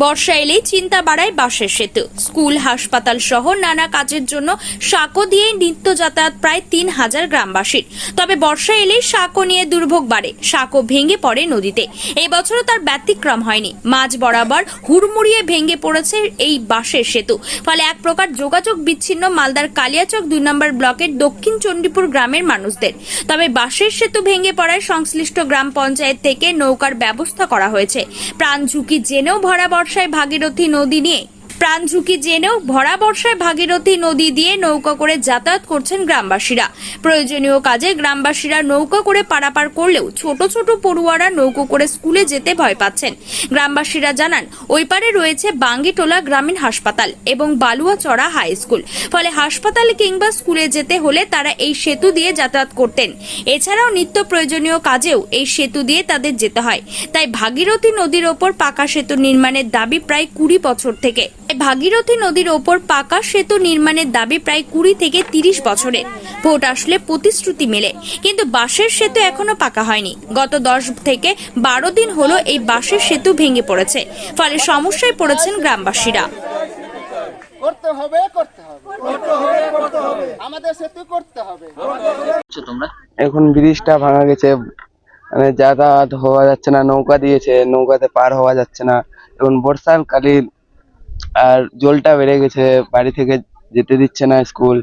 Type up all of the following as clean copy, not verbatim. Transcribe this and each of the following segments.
বর্ষা এলেই চিন্তা বাড়ায় বাঁশের সেতু। স্কুল, হাসপাতাল সহ নানা কাজের জন্য সাঁকো দিয়ে নিত্য যাতায়াত প্রায় 3000 গ্রামবাসীর। তবে বর্ষা এলেই সাঁকো নিয়ে দুর্ভোগ বাড়ে। সাঁকো ভেঙে পড়ে নদীতে। এই বছরও তার ব্যতিক্রম হয়নি। মাঝ বরাবর হুড়মুড়িয়ে ভেঙে পড়েছে এই বাঁশের সেতু। ফলে এক প্রকার যোগাযোগ বিচ্ছিন্ন মালদার কালিয়াচক 2 নম্বর ব্লকের দক্ষিণ চণ্ডীপুর গ্রামের মানুষদের। তবে বাঁশের সেতু ভেঙে পড়ায় সংশ্লিষ্ট গ্রাম পঞ্চায়েত থেকে নৌকার ব্যবস্থা করা হয়েছে। প্রাণ ঝুঁকি জেনেও ভরা বর্ষায় ভাগীরথী নদী দিয়ে নৌকা করে যাতায়াত করছেন গ্রামবাসীরা। প্রয়োজনীয় কাজে গ্রামবাসীরা নৌকা করে পারাপার করলেও ছোট ছোট পড়ুয়ারা নৌকো করে স্কুলে যেতে ভয় পাচ্ছেন। গ্রামবাসীরা জানান, ওই পারে রয়েছে বাঙ্গিটোলা গ্রামীণ হাসপাতাল এবং বালুয়াচড়া হাই স্কুল। ফলে হাসপাতালে কিংবা স্কুলে যেতে হলে তারা এই সেতু দিয়ে যাতায়াত করতেন। এছাড়াও নিত্য প্রয়োজনীয় কাজেও এই সেতু দিয়ে তাদের যেতে হয়। তাই ভাগীরথী নদীর ওপর পাকা সেতু নির্মাণের দাবি প্রায় 20 বছর থেকে। ভাগীরথী নদীর ওপর পাকা সেতু নির্মাণের দাবি প্রায় 20 থেকে 30 বছরের। ভোট আসলে প্রতিশ্রুতি মেলে, কিন্তু বাঁশের সেতু এখনো পাকা হয়নি। গত 10 থেকে 12 দিন হলো এই বাঁশের সেতু ভেঙে পড়েছে। ফলে সমস্যায় পড়েছেন গ্রামবাসীরা। এখন ব্রিজটা ভাঙা গেছে, মানে যাতায়াত হওয়া যাচ্ছে না। নৌকা দিয়েছে, নৌকাতে পার হওয়া যাচ্ছে না। এখন বর্ষাকালীন আর জলটা বেড়ে গেছে, বাড়ি থেকে যেতে দিচ্ছে না স্কুল।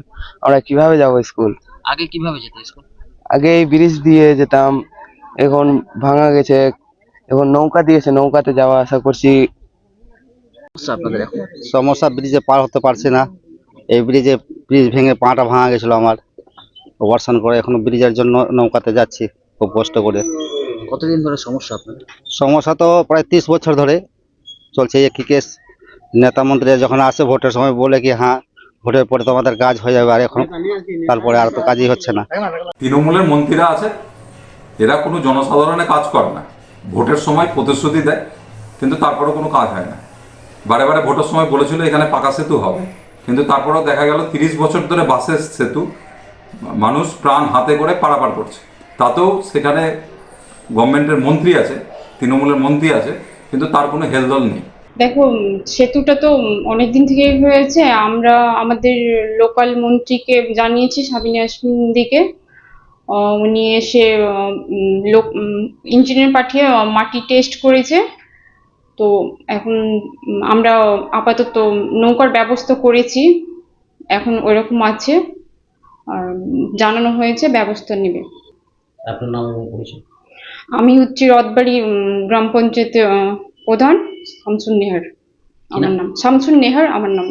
আমরা কিভাবে যাব স্কুল? আগে কিভাবে যেত স্কুল? আগে এই ব্রিজ দিয়ে যেতাম, এখন ভাঙা গেছে। এখন নৌকা দিয়েছে, নৌকাতে যাওয়া আসা করছি। আপনাদের এখন সমস্যা, ব্রিজে পার হতে পারছি না। এই ব্রিজ ভেঙে পাটা ভাঙা গেছিল আমার, অপারেশন করে এখন ব্রিজের জন্য নৌকাতে যাচ্ছি খুব কষ্ট করে। কতদিন ধরে সমস্যা আপনাদের? সমস্যা তো প্রায় 30 বছর ধরে চলছে। একই কেস, নেতা মন্ত্রী যখন আসে ভোটের সময় বলে কি হ্যাঁ ভোটের পরে তোমাদের কাজ হয়ে যাবে, আর এখন তারপরে আর তো কাজই হচ্ছে না। তৃণমূলের মন্ত্রীরা আছে, এরা কোনো জনসাধারণের কাজ করে না। ভোটের সময় প্রতিশ্রুতি দেয়, কিন্তু তারপরেও কোনো কাজ হয় না। বারে বারে ভোটের সময় বলেছিল এখানে পাকা সেতু হবে, কিন্তু তারপরেও দেখা গেল 30 বছর ধরে বাসের সেতু মানুষ প্রাণ হাতে করে পারাপার করছে। তাতেও সেখানে গভর্নমেন্টের মন্ত্রী আছে, তৃণমূলের মন্ত্রী আছে, কিন্তু তার কোনো হেলদোল নেই। দেখো, সেতুটা তো অনেকদিন থেকে হয়েছে। আমরা আমাদের লোকাল মন্ত্রীকে জানিয়েছি, সাবিনা ইয়াসমিনদিকে। উনি এসে ইঞ্জিনিয়ার পাঠিয়ে মাটি টেস্ট করেছে। তো এখন আমরা আপাতত নৌকার ব্যবস্থা করেছি, এখন ওইরকম আছে, আর জানানো হয়েছে ব্যবস্থা নেবে। আপনার নাম এবং পরিচয়? আমি হচ্ছি রথবাড়ি গ্রাম পঞ্চায়েত প্রধান শামসুন নেহার আমার নাম।